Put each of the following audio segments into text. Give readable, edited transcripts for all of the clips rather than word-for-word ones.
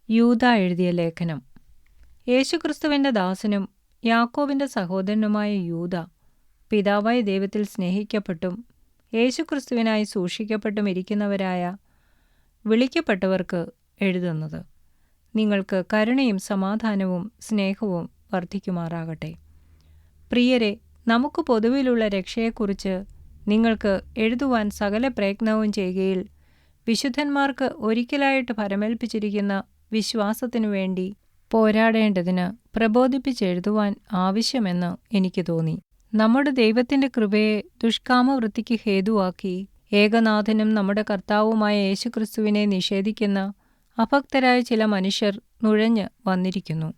യൂദാ എഴുതിയ ലേഖനം. യേശുക്രിസ്തുവിന്റെ ദാസനും യാക്കോബിന്റെ സഹോദരനുമായ യൂദാ, പിതാവായ ദൈവത്തിൽ സ്നേഹിക്കപ്പെട്ടും യേശുക്രിസ്തുവിനായി സൂക്ഷിക്കപ്പെട്ടും ഇരിക്കുന്നവരായ വിളിക്കപ്പെട്ടവർക്ക് എഴുതുന്നത്. നിങ്ങൾക്ക് കരുണയും സമാധാനവും സ്നേഹവും വർദ്ധിക്കുമാറാകട്ടെ. പ്രിയരെ, നമുക്ക് പൊതുവിലുള്ള രക്ഷയെക്കുറിച്ച് നിങ്ങൾക്ക് എഴുതുവാൻ സകല പ്രയത്നവും ചെയ്യുകയിൽ വിശുദ്ധന്മാർക്ക് ഒരിക്കലായിട്ട് ഫലമേൽപ്പിച്ചിരിക്കുന്ന വിശ്വാസത്തിനു വേണ്ടി പോരാടേണ്ടതിന് പ്രബോധിപ്പിച്ചെഴുതുവാൻ ആവശ്യമെന്ന് എനിക്ക് തോന്നി. നമ്മുടെ ദൈവത്തിന്റെ കൃപയെ ദുഷ്കാമവൃത്തിക്ക് ഹേതുവാക്കി ഏകനാഥനും നമ്മുടെ കർത്താവുമായ യേശുക്രിസ്തുവിനെ നിഷേധിക്കുന്ന അഭക്തരായ ചില മനുഷ്യർ നുഴഞ്ഞ് വന്നിരിക്കുന്നു.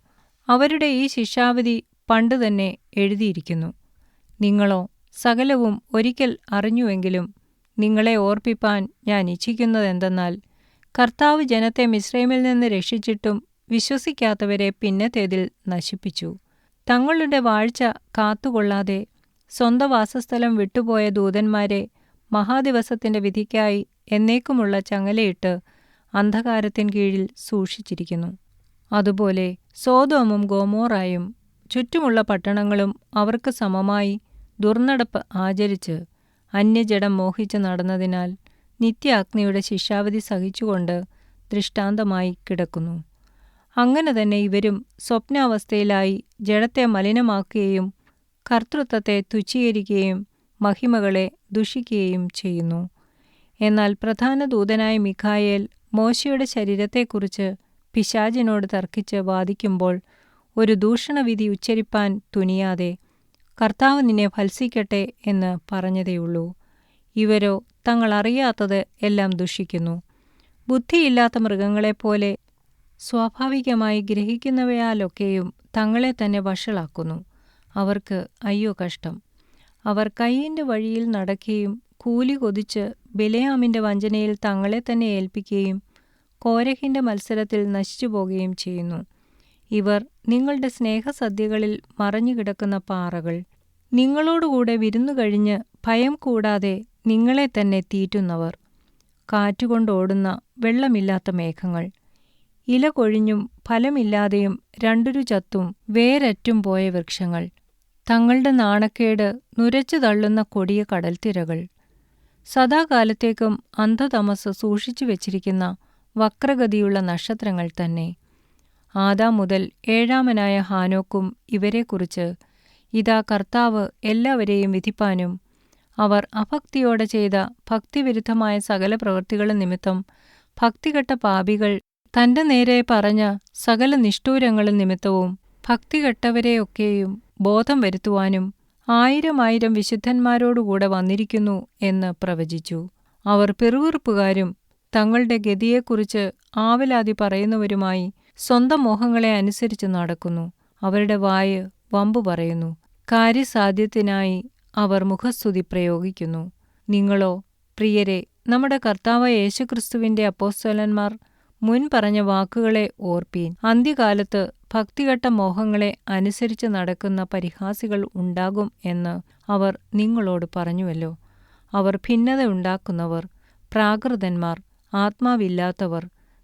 അവരുടെ ഈ ശിക്ഷാവിധി പണ്ടുതന്നെ എഴുതിയിരിക്കുന്നു. നിങ്ങളോ സകലവും ഒരിക്കൽ അറിഞ്ഞുവെങ്കിലും നിങ്ങളെ ഓർപ്പിപ്പാൻ ഞാൻ ഇച്ഛിക്കുന്നതെന്തെന്നാൽ, കർത്താവ് ജനത്തെ മിസ്രയീമിൽ നിന്ന് രക്ഷിച്ചിട്ടും വിശ്വസിക്കാത്തവരെ പിന്നത്തേതിൽ നശിപ്പിച്ചു. തങ്ങളുടെ വാഴ്ച കാത്തുകൊള്ളാതെ സ്വന്തം വാസസ്ഥലം വിട്ടുപോയ ദൂതന്മാരെ മഹാദിവസത്തിന്റെ വിധിക്കായി എന്നേക്കുമുള്ള ചങ്ങലയിട്ട് അന്ധകാരത്തിൻ കീഴിൽ സൂക്ഷിച്ചിരിക്കുന്നു. അതുപോലെ സോദോമും ഗൊമോറായും ചുറ്റുമുള്ള പട്ടണങ്ങളും അവർക്ക് സമമായി ദുർനടപ്പ് ആചരിച്ച് അന്യജഡം മോഹിച്ച് നടന്നതിനാൽ നിത്യാഗ്നിയുടെ ശിക്ഷാവിധി സഹിച്ചുകൊണ്ട് ദൃഷ്ടാന്തമായി കിടക്കുന്നു. അങ്ങനെ തന്നെ ഇവരും സ്വപ്നാവസ്ഥയിലായി ജഡത്തെ മലിനമാക്കുകയും കർത്തൃത്വത്തെ തുച്ഛീകരിക്കുകയും മഹിമകളെ ദുഷിക്കുകയും ചെയ്യുന്നു. എന്നാൽ പ്രധാന ദൂതനായ മിഖായേൽ മോശയുടെ ശരീരത്തെക്കുറിച്ച് പിശാചിനോട് തർക്കിച്ച് വാദിക്കുമ്പോൾ ഒരു ദൂഷണവിധി ഉച്ചരിപ്പാൻ തുനിയാതെ, കർത്താവ് നിന്നെ ഭത്സിക്കട്ടെ എന്ന് പറഞ്ഞതേയുള്ളൂ. ഇവരോ തങ്ങളറിയാത്തത് എല്ലാം ദുഷിക്കുന്നു. ബുദ്ധിയില്ലാത്ത മൃഗങ്ങളെപ്പോലെ സ്വാഭാവികമായി ഗ്രഹിക്കുന്നവയാലൊക്കെയും തങ്ങളെ തന്നെ വഷളാക്കുന്നു. അവർക്ക് അയ്യോ കഷ്ടം! അവർ കയീന്റെ വഴിയിൽ നടക്കുകയും കൂലി കൊതിച്ച് ബിലെയാമിന്റെ വഞ്ചനയിൽ തങ്ങളെ തന്നെ ഏൽപ്പിക്കുകയും കോരഹിന്റെ മത്സരത്തിൽ നശിച്ചുപോകുകയും ചെയ്യുന്നു. ഇവർ നിങ്ങളുടെ സ്നേഹസദ്യകളിൽ മറഞ്ഞുകിടക്കുന്ന പാറകൾ, നിങ്ങളോടുകൂടെ വിരുന്നു കഴിഞ്ഞ് ഭയം കൂടാതെ നിങ്ങളെ തന്നെ തീറ്റുന്നവർ, കാറ്റുകൊണ്ടോടുന്ന വെള്ളമില്ലാത്ത മേഘങ്ങൾ, ഇല കൊഴിഞ്ഞും ഫലമില്ലാതെയും രണ്ടുരു ചത്തും വേരറ്റും പോയ വൃക്ഷങ്ങൾ, തങ്ങളുടെ നാണക്കേട് നുരച്ചു തള്ളുന്ന കൊടിയ കടൽത്തിരകൾ, സദാകാലത്തേക്കും അന്ധതമസ് സൂക്ഷിച്ചു വച്ചിരിക്കുന്ന വക്രഗതിയുള്ള നക്ഷത്രങ്ങൾ തന്നെ. ആദാം മുതൽ ഏഴാമനായ ഹാനോക്കും ഇവരെക്കുറിച്ച്, ഇതാ കർത്താവ് എല്ലാവരെയും വിധിപ്പാനും അവർ അഭക്തിയോടെ ചെയ്ത ഭക്തിവിരുദ്ധമായ സകല പ്രവൃത്തികളും നിമിത്തം ഭക്തികെട്ട പാപികൾ തന്റെ നേരെ പറഞ്ഞ സകല നിഷ്ഠൂരങ്ങളും നിമിത്തവും ഭക്തികെട്ടവരെയൊക്കെയും ബോധം വരുത്തുവാനും 1000 വിശുദ്ധന്മാരോടുകൂടെ വന്നിരിക്കുന്നു എന്ന് പ്രവചിച്ചു. അവർ പിറുപിറുപ്പുകാരും തങ്ങളുടെ ഗതിയെക്കുറിച്ച് ആവലാതി പറയുന്നവരുമായി സ്വന്തം മോഹങ്ങളെ അനുസരിച്ച് നടക്കുന്നു. അവരുടെ വായ് വമ്പു പറയുന്നു. കാര്യസാധ്യത്തിനായി അവർ മുഖസ്തുതി പ്രയോഗിക്കുന്നു. നിങ്ങളോ പ്രിയരെ, നമ്മുടെ കർത്താവായ യേശുക്രിസ്തുവിന്റെ അപ്പോസ്തലന്മാർ മുൻ പറഞ്ഞ വാക്കുകളെ ഓർപ്പീൻ. അന്ത്യകാലത്ത് ഭക്തികെട്ട മോഹങ്ങളെ അനുസരിച്ച് നടക്കുന്ന പരിഹാസികൾ ഉണ്ടാകും എന്ന് അവർ നിങ്ങളോട് പറഞ്ഞുവല്ലോ. അവർ ഭിന്നത ഉണ്ടാക്കുന്നവർ, പ്രാകൃതന്മാർ, ആത്മാവില്ലാത്തവർ.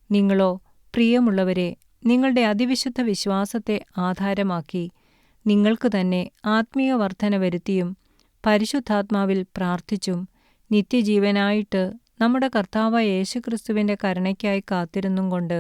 നിങ്ങളോ പ്രിയമുള്ളവരെ, നിങ്ങളുടെ അതിവിശുദ്ധ വിശ്വാസത്തെ ആധാരമാക്കി നിങ്ങൾക്ക് തന്നെ ആത്മീയ വർധന വരുത്തിയും പരിശുദ്ധാത്മാവിൽ പ്രാർത്ഥിച്ചും നിത്യജീവനായിട്ട് നമ്മുടെ കർത്താവായ യേശുക്രിസ്തുവിന്റെ കരുണയ്ക്കായി കാത്തിരുന്നും കൊണ്ട്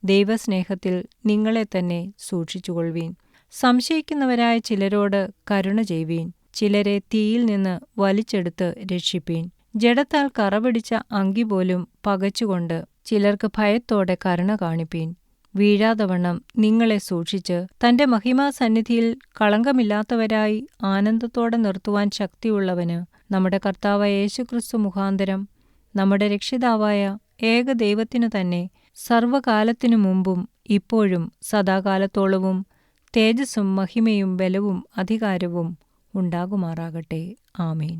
ദൈവസ്നേഹത്തിൽ നിങ്ങളെ തന്നെ സൂക്ഷിച്ചുകൊള്ളുവീൻ. സംശയിക്കുന്നവരായ ചിലരോട് കരുണ ചെയ്യുവീൻ. ചിലരെ തീയിൽ നിന്ന് വലിച്ചെടുത്ത് രക്ഷിപ്പീൻ. ജഡത്താൽ കറപിടിച്ച അങ്കി പോലും പകച്ചുകൊണ്ട് ചിലർക്ക് ഭയത്തോടെ കരുണ കാണിപ്പീൻ. വീഴാതവണ്ണം നിങ്ങളെ സൂക്ഷിച്ച് തന്റെ മഹിമാസന്നിധിയിൽ കളങ്കമില്ലാത്തവരായി ആനന്ദത്തോടെ നിർത്തുവാൻ ശക്തിയുള്ളവന്, നമ്മുടെ കർത്താവായ യേശുക്രിസ്തു മുഖാന്തരം നമ്മുടെ രക്ഷിതാവായ ഏകദൈവത്തിനു തന്നെ സർവകാലത്തിനു മുമ്പും ഇപ്പോഴും സദാകാലത്തോളവും തേജസ്സും മഹിമയും ബലവും അധികാരവും ഉണ്ടാകുമാറാകട്ടെ. ആമേൻ.